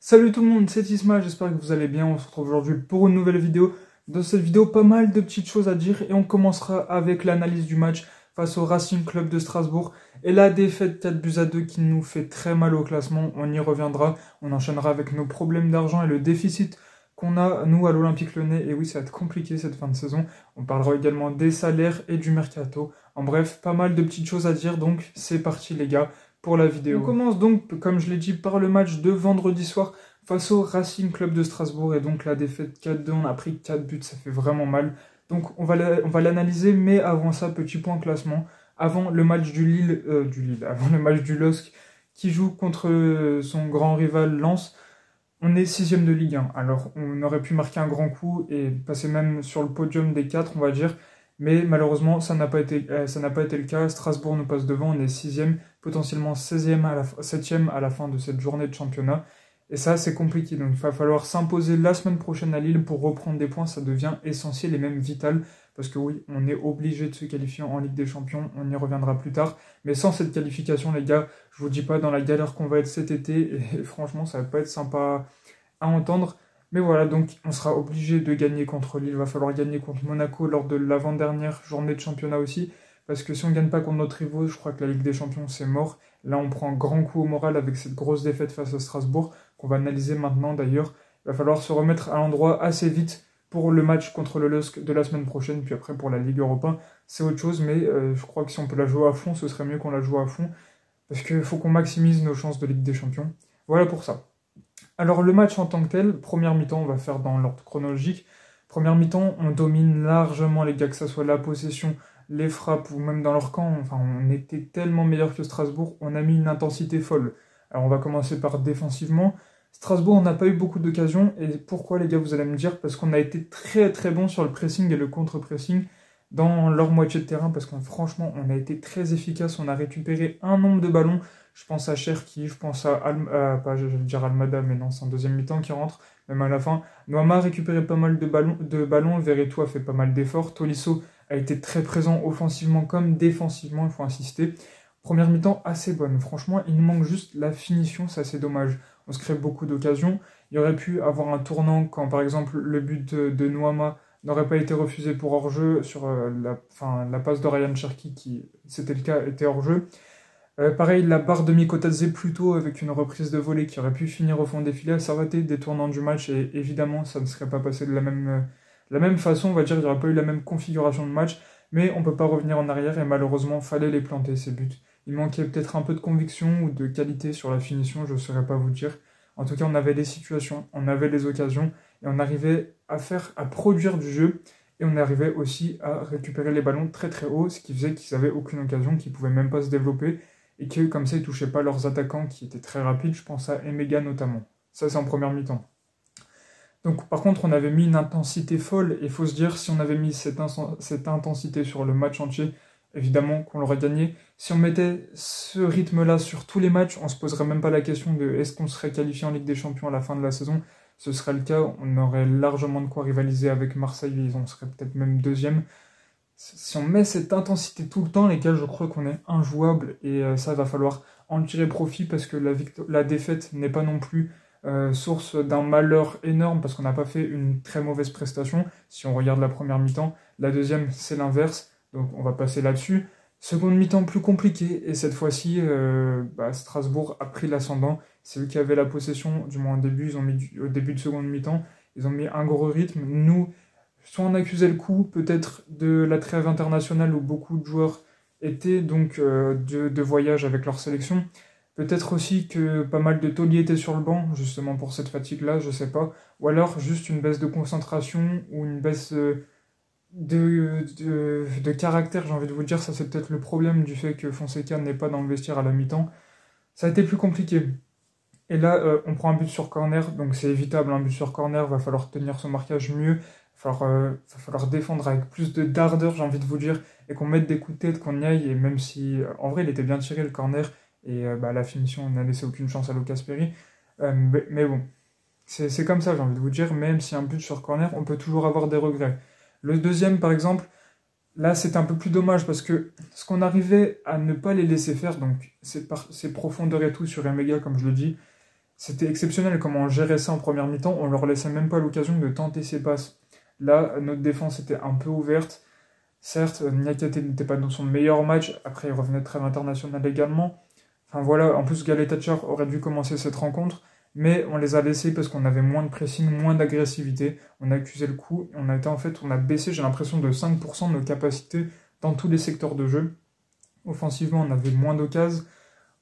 Salut tout le monde, c'est Isma, j'espère que vous allez bien. On se retrouve aujourd'hui pour une nouvelle vidéo. Dans cette vidéo, pas mal de petites choses à dire et on commencera avec l'analyse du match face au Racing Club de Strasbourg et la défaite 4-2 qui nous fait très mal au classement. On y reviendra, on enchaînera avec nos problèmes d'argent et le déficit qu'on a, nous, à l'Olympique Lyonnais. Et oui, ça va être compliqué cette fin de saison. On parlera également des salaires et du mercato. En bref, pas mal de petites choses à dire, donc c'est parti les gars pour la vidéo. On commence donc, comme je l'ai dit, par le match de vendredi soir face au Racing Club de Strasbourg. Et donc la défaite 4-2, on a pris 4 buts, ça fait vraiment mal. Donc on va l'analyser, mais avant ça, petit point classement. Avant le match avant le match du LOSC qui joue contre son grand rival Lens, on est 6ème de Ligue 1. Alors on aurait pu marquer un grand coup et passer même sur le podium des 4, on va dire. Mais malheureusement, ça n'a pas été le cas. Strasbourg nous passe devant, on est 6ème, potentiellement 7ème à la fin de cette journée de championnat. Et ça, c'est compliqué. Donc il va falloir s'imposer la semaine prochaine à Lille pour reprendre des points. Ça devient essentiel et même vital. Parce que oui, on est obligé de se qualifier en Ligue des Champions. On y reviendra plus tard. Mais sans cette qualification, les gars, je vous dis pas dans la galère qu'on va être cet été. Et franchement, ça va pas être sympa à entendre. Mais voilà, donc on sera obligé de gagner contre Lille. Il va falloir gagner contre Monaco lors de l'avant-dernière journée de championnat aussi. Parce que si on ne gagne pas contre notre rivaux, je crois que la Ligue des Champions, c'est mort. Là, on prend un grand coup au moral avec cette grosse défaite face à Strasbourg, qu'on va analyser maintenant d'ailleurs. Il va falloir se remettre à l'endroit assez vite pour le match contre le LOSC de la semaine prochaine. Puis après, pour la Ligue Europa, c'est autre chose. Mais je crois que si on peut la jouer à fond, ce serait mieux qu'on la joue à fond. Parce qu'il faut qu'on maximise nos chances de Ligue des Champions. Voilà pour ça. Alors le match en tant que tel, première mi-temps, on va faire dans l'ordre chronologique. Première mi-temps, on domine largement les gars, que ça soit la possession, les frappes ou même dans leur camp. Enfin, on était tellement meilleur que Strasbourg, on a mis une intensité folle. Alors on va commencer par défensivement. Strasbourg, on n'a pas eu beaucoup d'occasions. Et pourquoi les gars, vous allez me dire? Parce qu'on a été très très bon sur le pressing et le contre-pressing dans leur moitié de terrain. Parce que franchement, on a été très efficace. On a récupéré un nombre de ballons. Je pense à Cherki, je pense à pas, je vais dire Almada, mais non, c'est en deuxième mi-temps qui rentre, même à la fin. Noama a récupéré pas mal de ballons, Verretou a fait pas mal d'efforts, Tolisso a été très présent offensivement comme défensivement, il faut insister. Première mi-temps assez bonne, franchement, il nous manque juste la finition, c'est assez dommage. On se crée beaucoup d'occasions, il y aurait pu avoir un tournant quand par exemple le but de Noama n'aurait pas été refusé pour hors-jeu sur la passe de Ryan Cherki qui, c'était le cas, était hors-jeu. Pareil, la barre de Mikotadze plus tôt avec une reprise de volée qui aurait pu finir au fond des filets, ça aurait été des tournants du match et évidemment ça ne serait pas passé de la même façon, on va dire, il n'y aurait pas eu la même configuration de match, mais on ne peut pas revenir en arrière et malheureusement, fallait les planter ces buts. Il manquait peut-être un peu de conviction ou de qualité sur la finition, je ne saurais pas vous dire. En tout cas, on avait les situations, on avait les occasions et on arrivait à produire du jeu et on arrivait aussi à récupérer les ballons très très haut, ce qui faisait qu'ils n'avaient aucune occasion, qu'ils ne pouvaient même pas se développer. Et que comme ça, ils ne touchaient pas leurs attaquants qui étaient très rapides, je pense à Emega notamment. Ça, c'est en première mi-temps. Donc, par contre, on avait mis une intensité folle, et il faut se dire, si on avait mis cette intensité sur le match entier, évidemment qu'on l'aurait gagné. Si on mettait ce rythme-là sur tous les matchs, on ne se poserait même pas la question de est-ce qu'on serait qualifié en Ligue des Champions à la fin de la saison. Ce serait le cas, on aurait largement de quoi rivaliser avec Marseille, on serait peut-être même deuxième. Si on met cette intensité tout le temps, les gars, je crois qu'on est injouable et ça va falloir en tirer profit parce que la défaite n'est pas non plus source d'un malheur énorme parce qu'on n'a pas fait une très mauvaise prestation. Si on regarde la première mi-temps, la deuxième, c'est l'inverse. Donc on va passer là-dessus. Seconde mi-temps plus compliquée et cette fois-ci, Strasbourg a pris l'ascendant. C'est eux qui avaient la possession, du moins au début, au début de seconde mi-temps, ils ont mis un gros rythme. Nous, soit on accusait le coup, peut-être de la trêve internationale où beaucoup de joueurs étaient donc de voyage avec leur sélection. Peut-être aussi que pas mal de tauliers étaient sur le banc, justement pour cette fatigue-là, je sais pas. Ou alors juste une baisse de concentration ou une baisse de caractère, j'ai envie de vous dire. Ça, c'est peut-être le problème du fait que Fonseca n'est pas dans le vestiaire à la mi-temps. Ça a été plus compliqué. Et là, on prend un but sur corner, donc c'est évitable, un but sur corner, va falloir tenir son marquage mieux. Va falloir défendre avec plus d'ardeur, j'ai envie de vous dire, et qu'on mette des coups de tête, qu'on y aille, et même si, en vrai, il était bien tiré, le corner, et la finition, on n'a laissé aucune chance à Lucas Perry, mais bon, c'est comme ça, j'ai envie de vous dire, même si un but sur corner, on peut toujours avoir des regrets. Le deuxième, par exemple, là, c'est un peu plus dommage, parce que ce qu'on arrivait à ne pas les laisser faire, donc c'est profondeur et tout sur Emega, comme je le dis, C'était exceptionnel comment on gérait ça en première mi-temps, on leur laissait même pas l'occasion de tenter ses passes. Là, notre défense était un peu ouverte. Certes, Niakate n'était pas dans son meilleur match, après il revenait de trêve internationale également. Enfin voilà, en plus Galet Thatcher aurait dû commencer cette rencontre, mais on les a laissés parce qu'on avait moins de pressing, moins d'agressivité. On a accusé le coup, on a baissé, j'ai l'impression, de 5% de nos capacités dans tous les secteurs de jeu. Offensivement, on avait moins d'occasions,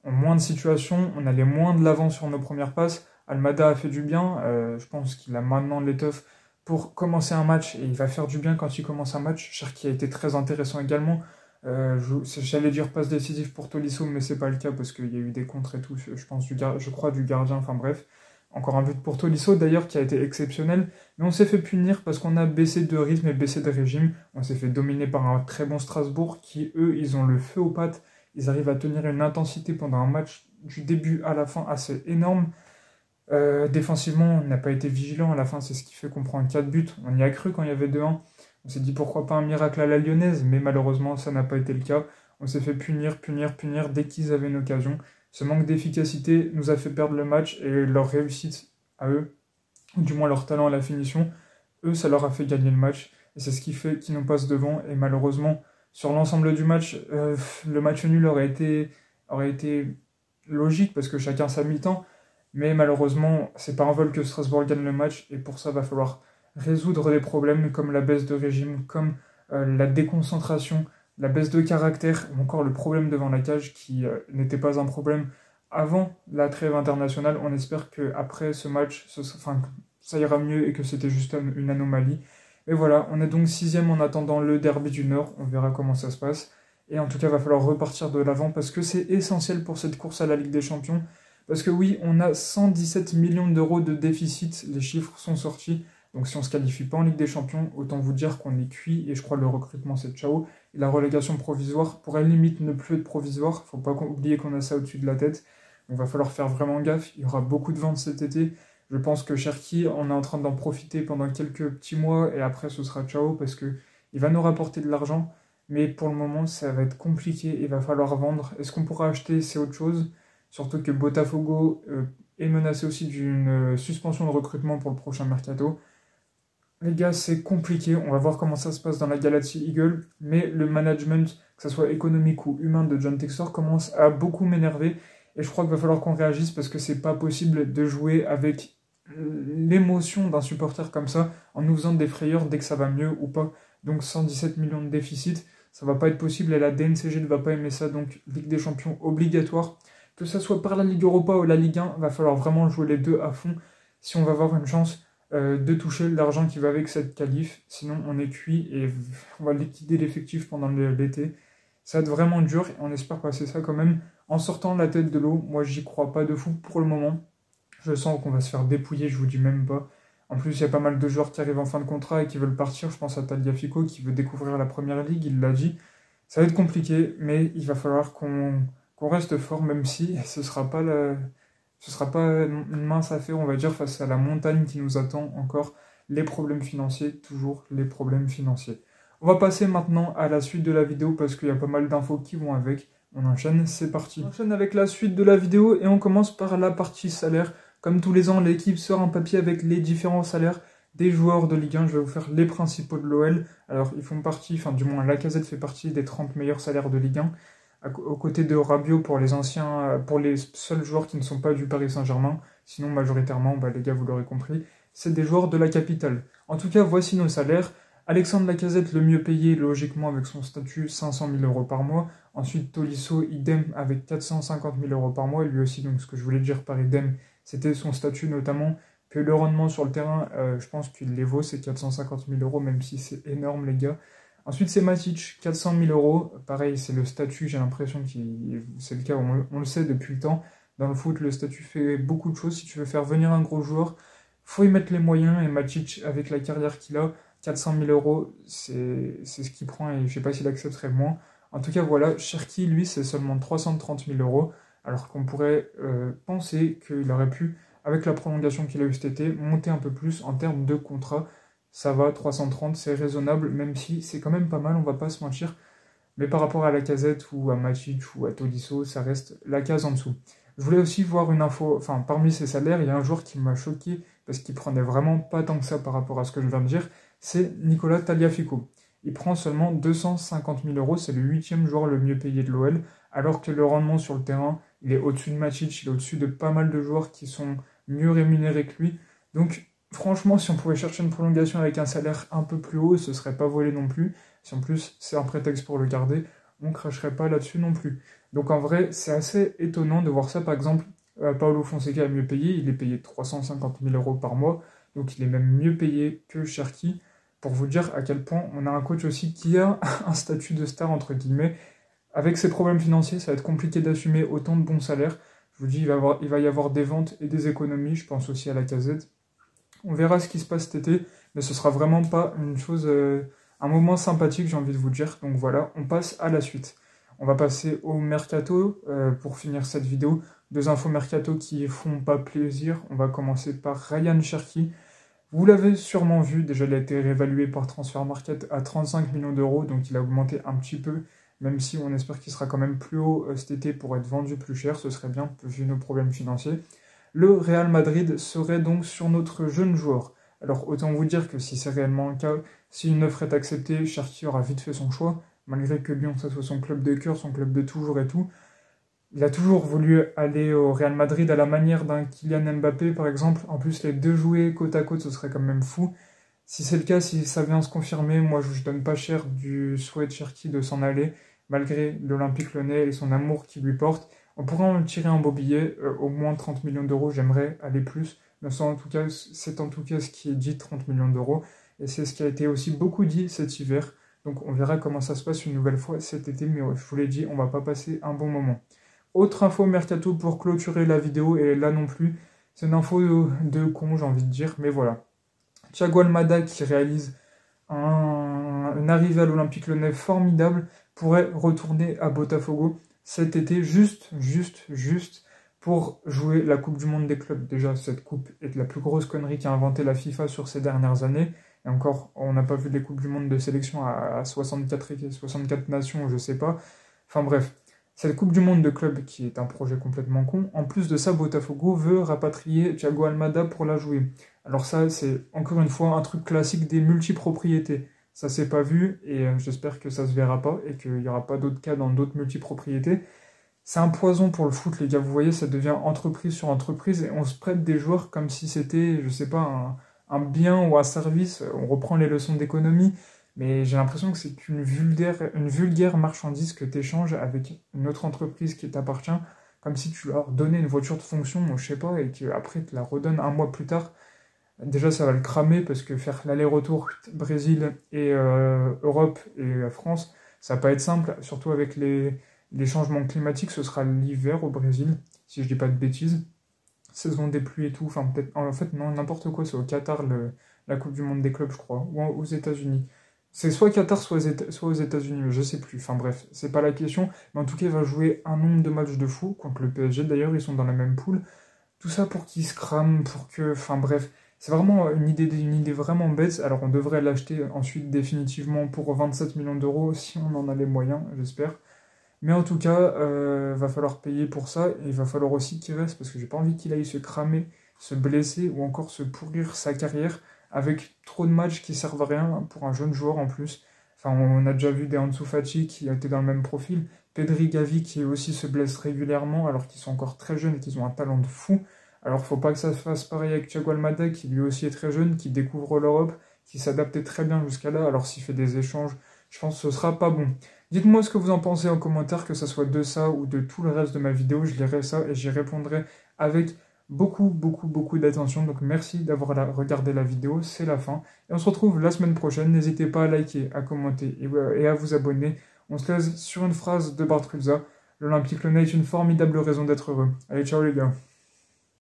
moins de situations, on allait moins de l'avant sur nos premières passes. Almada a fait du bien, je pense qu'il a maintenant l'étoffe pour commencer un match, et il va faire du bien quand il commence un match. Cherki a été très intéressant également. J'allais dire passe décisive pour Tolisso, mais c'est pas le cas parce qu'il y a eu des contres et tout, je pense, je crois, du gardien, enfin bref. Encore un but pour Tolisso d'ailleurs qui a été exceptionnel, mais on s'est fait punir parce qu'on a baissé de rythme et baissé de régime. On s'est fait dominer par un très bon Strasbourg qui, eux, ils ont le feu aux pattes. Ils arrivent à tenir une intensité pendant un match du début à la fin assez énorme. Défensivement, on n'a pas été vigilant à la fin, c'est ce qui fait qu'on prend 4 buts. On y a cru quand il y avait 2-1. On s'est dit pourquoi pas un miracle à la lyonnaise, mais malheureusement ça n'a pas été le cas. On s'est fait punir dès qu'ils avaient une occasion. Ce manque d'efficacité nous a fait perdre le match et leur réussite à eux, ou du moins leur talent à la finition, eux ça leur a fait gagner le match. Et c'est ce qui fait qu'ils nous passent devant. Et malheureusement, sur l'ensemble du match, le match nul aurait été logique parce que chacun sa mi-temps. Mais malheureusement, c'est pas un vol que Strasbourg gagne le match, et pour ça, va falloir résoudre des problèmes comme la baisse de régime, comme la déconcentration, la baisse de caractère, ou encore le problème devant la cage qui n'était pas un problème avant la trêve internationale. On espère qu'après ce match, ça ira mieux et que c'était juste une anomalie. Et voilà, on est donc 6e en attendant le derby du Nord, on verra comment ça se passe. Et en tout cas, il va falloir repartir de l'avant parce que c'est essentiel pour cette course à la Ligue des Champions. Parce que oui, on a 117 millions d'euros de déficit, les chiffres sont sortis. Donc si on ne se qualifie pas en Ligue des Champions, autant vous dire qu'on est cuit, et je crois que le recrutement c'est ciao. Et la relégation provisoire pourrait limite ne plus être provisoire, faut pas oublier qu'on a ça au-dessus de la tête. Donc il va falloir faire vraiment gaffe, il y aura beaucoup de ventes cet été. Je pense que Cherki, on est en train d'en profiter pendant quelques petits mois, et après ce sera ciao, parce que il va nous rapporter de l'argent. Mais pour le moment, ça va être compliqué, il va falloir vendre. Est-ce qu'on pourra acheter, c'est autre chose. Surtout que Botafogo est menacé aussi d'une suspension de recrutement pour le prochain mercato. Les gars, c'est compliqué. On va voir comment ça se passe dans la Galaxy Eagle. Mais le management, que ce soit économique ou humain de John Textor, commence à beaucoup m'énerver. Et je crois qu'il va falloir qu'on réagisse parce que c'est pas possible de jouer avec l'émotion d'un supporter comme ça en nous faisant des frayeurs dès que ça va mieux ou pas. Donc 117 millions de déficit, ça va pas être possible et la DNCG ne va pas aimer ça. Donc Ligue des Champions obligatoire. Que ça soit par la Ligue Europa ou la Ligue 1, il va falloir vraiment jouer les deux à fond si on va avoir une chance de toucher l'argent qui va avec cette qualif. Sinon, on est cuit et on va liquider l'effectif pendant l'été. Ça va être vraiment dur et on espère passer ça quand même en sortant la tête de l'eau. Moi, j'y crois pas de fou pour le moment. Je sens qu'on va se faire dépouiller, je vous dis même pas. En plus, il y a pas mal de joueurs qui arrivent en fin de contrat et qui veulent partir. Je pense à Tagliafico qui veut découvrir la première ligue, il l'a dit. Ça va être compliqué, mais il va falloir qu'on reste fort, même si ce sera pas une mince affaire, on va dire, face à la montagne qui nous attend encore. Les problèmes financiers, toujours les problèmes financiers. On va passer maintenant à la suite de la vidéo parce qu'il y a pas mal d'infos qui vont avec. On enchaîne, c'est parti. On enchaîne avec la suite de la vidéo et on commence par la partie salaire. Comme tous les ans, l'équipe sort un papier avec les différents salaires des joueurs de Ligue 1. Je vais vous faire les principaux de l'OL. Alors, ils font partie, enfin du moins Lacazette fait partie des 30 meilleurs salaires de Ligue 1. Aux côtés de Rabiot pour les seuls joueurs qui ne sont pas du Paris Saint-Germain. Sinon, majoritairement, les gars, vous l'aurez compris, c'est des joueurs de la capitale. En tout cas, voici nos salaires. Alexandre Lacazette, le mieux payé, logiquement, avec son statut, 500 000 euros par mois. Ensuite, Tolisso, idem, avec 450 000 euros par mois. Et lui aussi, donc, ce que je voulais dire par idem, c'était son statut notamment. Que le rendement sur le terrain, je pense qu'il les vaut, c'est 450 000 euros, même si c'est énorme, les gars. Ensuite, c'est Matic, 400 000 euros. Pareil, c'est le statut, j'ai l'impression que c'est le cas, on le sait depuis le temps. Dans le foot, le statut fait beaucoup de choses. Si tu veux faire venir un gros joueur, faut y mettre les moyens. Et Matic, avec la carrière qu'il a, 400 000 euros, c'est ce qu'il prend et je sais pas s'il accepterait moins. En tout cas, voilà, Cherki, lui, c'est seulement 330 000 euros. Alors qu'on pourrait penser qu'il aurait pu, avec la prolongation qu'il a eue cet été, monter un peu plus en termes de contrat. Ça va, 330, c'est raisonnable, même si c'est quand même pas mal, on va pas se mentir. Mais par rapport à Lacazette ou à Matic ou à Tolisso, ça reste la case en dessous. Je voulais aussi voir une info, enfin parmi ces salaires, il y a un joueur qui m'a choqué parce qu'il prenait vraiment pas tant que ça par rapport à ce que je viens de dire, c'est Nicolas Tagliafico. Il prend seulement 250 000 euros, c'est le 8e joueur le mieux payé de l'OL, alors que le rendement sur le terrain, il est au-dessus de Matic, il est au-dessus de pas mal de joueurs qui sont mieux rémunérés que lui. Donc franchement, si on pouvait chercher une prolongation avec un salaire un peu plus haut, ce serait pas volé non plus. Si en plus c'est un prétexte pour le garder, on cracherait pas là-dessus non plus. Donc en vrai, c'est assez étonnant de voir ça. Par exemple, Paulo Fonseca est mieux payé, il est payé 350 000 euros par mois, donc il est même mieux payé que Cherki, pour vous dire à quel point on a un coach aussi qui a un statut de star, entre guillemets. Avec ses problèmes financiers, ça va être compliqué d'assumer autant de bons salaires. Je vous dis, il va y avoir des ventes et des économies, je pense aussi à la Lacazette. On verra ce qui se passe cet été, mais ce sera vraiment pas une chose, un moment sympathique, j'ai envie de vous dire. Donc voilà, on passe à la suite. On va passer au mercato pour finir cette vidéo. 2 infos mercato qui font pas plaisir. On va commencer par Ryan Cherki. Vous l'avez sûrement vu, déjà il a été réévalué par Transfermarkt à 35 millions d'euros, donc il a augmenté un petit peu, même si on espère qu'il sera quand même plus haut cet été pour être vendu plus cher, ce serait bien vu nos problèmes financiers. Le Real Madrid serait donc sur notre jeune joueur. Alors autant vous dire que si c'est réellement le cas, si une offre est acceptée, Cherki aura vite fait son choix, malgré que Lyon ça soit son club de cœur, son club de toujours et tout. Il a toujours voulu aller au Real Madrid à la manière d'un Kylian Mbappé, par exemple. En plus, les deux jouer côte à côte, ce serait quand même fou. Si c'est le cas, si ça vient se confirmer, moi, je donne pas cher du souhait de Cherki de s'en aller, malgré l'Olympique Lyonnais et son amour qu'il lui porte. On pourrait en tirer un beau billet, au moins 30 millions d'euros, j'aimerais aller plus. Mais c'est en tout cas ce qui est dit, 30 millions d'euros. Et c'est ce qui a été aussi beaucoup dit cet hiver. Donc on verra comment ça se passe une nouvelle fois cet été, mais je vous l'ai dit, on va pas passer un bon moment. Autre info mercato pour clôturer la vidéo, et là non plus, c'est une info de con, j'ai envie de dire, mais voilà. Thiago Almada qui réalise une arrivée à l'Olympique Lyonnais formidable pourrait retourner à Botafogo cet été, juste pour jouer la Coupe du Monde des clubs. Déjà, cette coupe est la plus grosse connerie qu'a inventé la FIFA sur ces dernières années. Et encore, on n'a pas vu les Coupes du Monde de sélection à 64 nations, je sais pas. Enfin bref. Cette Coupe du Monde de club qui est un projet complètement con, en plus de ça, Botafogo veut rapatrier Thiago Almada pour la jouer. Alors ça, c'est encore une fois un truc classique des multipropriétés. Ça s'est pas vu et j'espère que ça se verra pas et qu'il n'y aura pas d'autres cas dans d'autres multipropriétés. C'est un poison pour le foot, les gars. Vous voyez, ça devient entreprise sur entreprise et on se prête des joueurs comme si c'était, je sais pas, un bien ou un service. On reprend les leçons d'économie. Mais j'ai l'impression que c'est une vulgaire marchandise que tu échanges avec une autre entreprise qui t'appartient, comme si tu leur donnais une voiture de fonction, je sais pas, et qu'après tu la redonnes un mois plus tard. Déjà, ça va le cramer parce que faire l'aller-retour Brésil et Europe et France, ça va pas être simple, surtout avec les changements climatiques. Ce sera l'hiver au Brésil, si je dis pas de bêtises. Saison des pluies et tout, enfin peut-être, en fait, non, n'importe quoi, c'est au Qatar, la Coupe du Monde des clubs, je crois, ou aux États-Unis. C'est soit Qatar, soit aux États-Unis, mais je sais plus. Enfin bref, c'est pas la question. Mais en tout cas, il va jouer un nombre de matchs de fou contre le PSG. D'ailleurs, ils sont dans la même poule. Tout ça pour qu'ils se crament, pour que... Enfin bref, c'est vraiment une idée vraiment bête. Alors on devrait l'acheter ensuite définitivement pour 27 millions d'euros, si on en a les moyens, j'espère. Mais en tout cas, va falloir payer pour ça. Et il va falloir aussi qu'il reste, parce que j'ai pas envie qu'il aille se cramer, se blesser, ou encore se pourrir sa carrière avec trop de matchs qui servent à rien pour un jeune joueur en plus. Enfin, on a déjà vu des Ansu Fati qui étaient dans le même profil, Pedri, Gavi qui aussi se blessent régulièrement alors qu'ils sont encore très jeunes et qu'ils ont un talent de fou. Alors faut pas que ça se fasse pareil avec Thiago Almada qui lui aussi est très jeune, qui découvre l'Europe, qui s'adaptait très bien jusqu'à là. Alors s'il fait des échanges, je pense que ce sera pas bon. Dites-moi ce que vous en pensez en commentaire, que ce soit de ça ou de tout le reste de ma vidéo, je lirai ça et j'y répondrai avec beaucoup d'attention. Donc merci d'avoir regardé la vidéo, c'est la fin. Et on se retrouve la semaine prochaine. N'hésitez pas à liker, à commenter et à vous abonner. On se laisse sur une phrase de Barthruzza. L'Olympique Lyonnais est une formidable raison d'être heureux. Allez, ciao les gars.